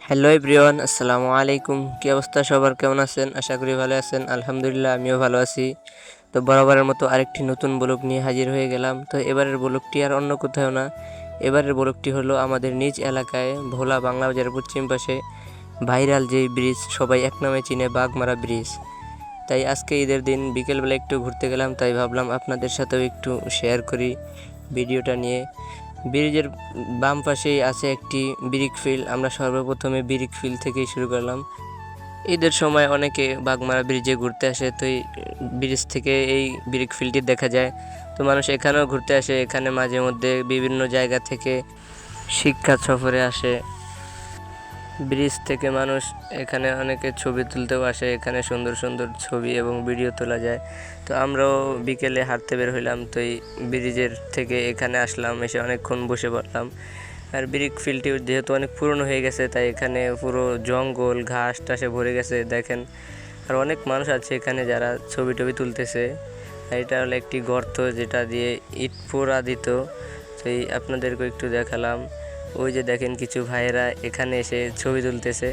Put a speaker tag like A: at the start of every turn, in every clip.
A: Hello everyone, আসসালামু আলাইকুম। কী অবস্থা সবার, কেমন আছেন? আশা করি ভালো আছেন। আলহামদুলিল্লাহ, আমিও ভালো আছি। তো বরাবরের মতো আরেকটি নতুন ব্লগ নিয়ে হাজির হয়ে গেলাম। তো এবারের ব্লগটি আর অন্য কোথাও না, এবারের ব্লগটি হলো আমাদের নিজ এলাকায় ভোলা বাংলা বাজারের পশ্চিম পাশে ভাইরাল যেই ব্রিজ সবাই এক নামে চিনে, বাঘমারা ব্রিজ। তাই আজকে ঈদের দিন বিকেলবেলা একটু ঘুরতে গেলাম, তাই ভাবলাম আপনাদের সাথেও একটু শেয়ার করি ভিডিওটা নিয়ে। ব্রিজের বাম পাশেই আছে একটি ব্রিক ফিল্ড। আমরা সর্বপ্রথমে ব্রিক ফিল্ড থেকেই শুরু করলাম। ঈদের সময় অনেকে বাঘমারা ব্রিজে ঘুরতে আসে, তো এই ব্রিজ থেকে এই ব্রিক ফিল্ডটি দেখা যায়। তো মানুষ এখানেও ঘুরতে আসে, এখানে মাঝে মধ্যে বিভিন্ন জায়গা থেকে শিক্ষা সফরে আসে। ব্রিজ থেকে মানুষ এখানে অনেকে ছবি তুলতেও আসে, এখানে সুন্দর সুন্দর ছবি এবং ভিডিও তোলা যায়। তো আমরাও বিকেলে হাঁটতে বের হইলাম, তো এই ব্রিজের থেকে এখানে আসলাম, এসে অনেকক্ষণ বসে পড়লাম। আর ব্রিক ফিল্ডটি যেহেতু অনেক পুরনো হয়ে গেছে, তাই এখানে পুরো জঙ্গল ঘাস টাসে ভরে গেছে দেখেন। আর অনেক মানুষ আছে এখানে যারা ছবি টবি তুলতেছে। আর এটা হলো একটি গর্ত যেটা দিয়ে ইট পোড়া দিত, সেই আপনাদেরকে একটু দেখালাম। ওই যে দেখেন কিছু ভাইয়েরা এখানে এসে ছবি তুলতেছে,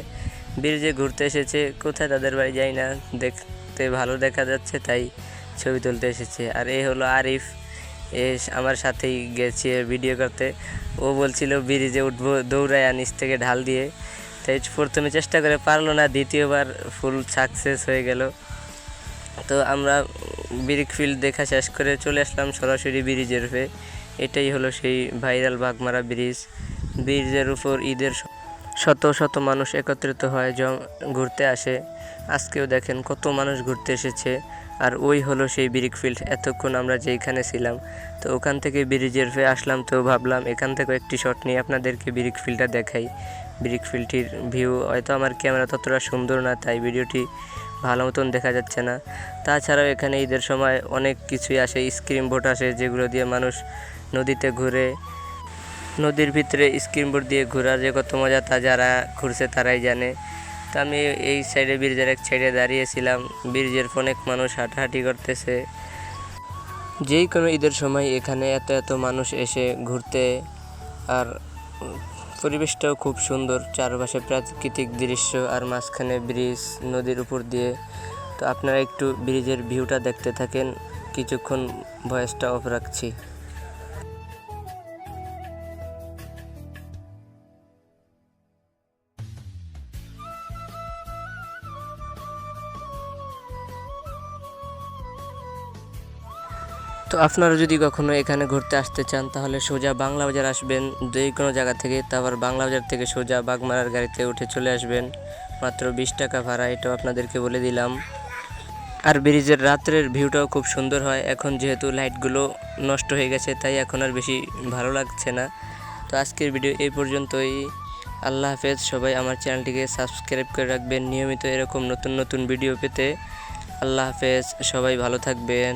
A: ব্রিজে ঘুরতে এসেছে। কোথায় তাদের বাড়ি যাই না, দেখতে ভালো দেখা যাচ্ছে তাই ছবি তুলতে এসেছে। আর এ হলো আরিফ, এ আমার সাথেই গেছে ভিডিও করতে। ও বলছিল ব্রিজে উঠবো, দৌড়ায় নিচ থেকে ঢাল দিয়ে। তাই প্রথমে চেষ্টা করে পারলো না, দ্বিতীয়বার ফুল সাকসেস হয়ে গেল। তো আমরা ব্রিক ফিল্ড দেখা শেষ করে চলে আসলাম সরাসরি ব্রিজের উপরে। এটাই হলো সেই ভাইরাল বাঘমারা ব্রিজ। ব্রিজের উপর ঈদের শত শত মানুষ একত্রিত হয়, ঘুরতে আসে। আজকেও দেখেন কত মানুষ ঘুরতে এসেছে। আর ওই হলো সেই ব্রিক ফিল্ড, এতক্ষণ আমরা যেইখানে ছিলাম। তো ওখান থেকে ব্রিজের উপরে আসলাম, তো ভাবলাম এখান থেকে একটি শট নিয়ে আপনাদেরকে ব্রিক ফিল্ডটা দেখাই। ব্রিক ফিল্ডটির ভিউ হয়তো আমার ক্যামেরা ততটা সুন্দর না, তাই ভিডিওটি ভালো মতন দেখা যাচ্ছে না। তাছাড়াও এখানে ঈদের সময় অনেক কিছুই আসে, স্ক্রিন বোট আসে যেগুলো দিয়ে মানুষ নদীতে ঘুরে। নদীর ভিতরে স্ক্রিন বোট দিয়ে ঘোরার যে কত মজা, তা যারা ঘুরছে তারাই জানে। তো আমি এই সাইডে ব্রিজের এক সাইডে দাঁড়িয়েছিলাম, ব্রিজের অনেক মানুষ হাঁটাহাঁটি করতেছে। যেই কোনো ঈদের সময় এখানে এত এত মানুষ এসে ঘুরতে। আর পরিবেশটাও খুব সুন্দর, চারপাশে প্রাকৃতিক দৃশ্য আর মাঝখানে ব্রিজ নদীর উপর দিয়ে। তো আপনারা একটু ব্রিজের ভিউটা দেখতে থাকেন, কিছুক্ষণ ভয়েসটা অফ রাখছি। তো আপনারা যদি কখনো এখানে ঘুরতে আসতে চান, তাহলে সোজা বাংলা বাজার আসবেন যে কোনো জায়গা থেকে। তারপর বাংলা বাজার থেকে সোজা বাঘমারার গাড়িতে উঠে চলে আসবেন, মাত্র 20 টাকা ভাড়া, এটাও আপনাদেরকে বলে দিলাম। আর ব্রিজের রাত্রের ভিউটাও খুব সুন্দর হয়। এখন যেহেতু লাইটগুলো নষ্ট হয়ে গেছে, তাই এখন আর বেশি ভালো লাগছে না। তো আজকের ভিডিও এই পর্যন্তই। আল্লাহ হাফেজ। সবাই আমার চ্যানেলটিকে সাবস্ক্রাইব করে রাখবেন নিয়মিত এরকম নতুন নতুন ভিডিও পেতে। আল্লাহ হাফেজ, সবাই ভালো থাকবেন।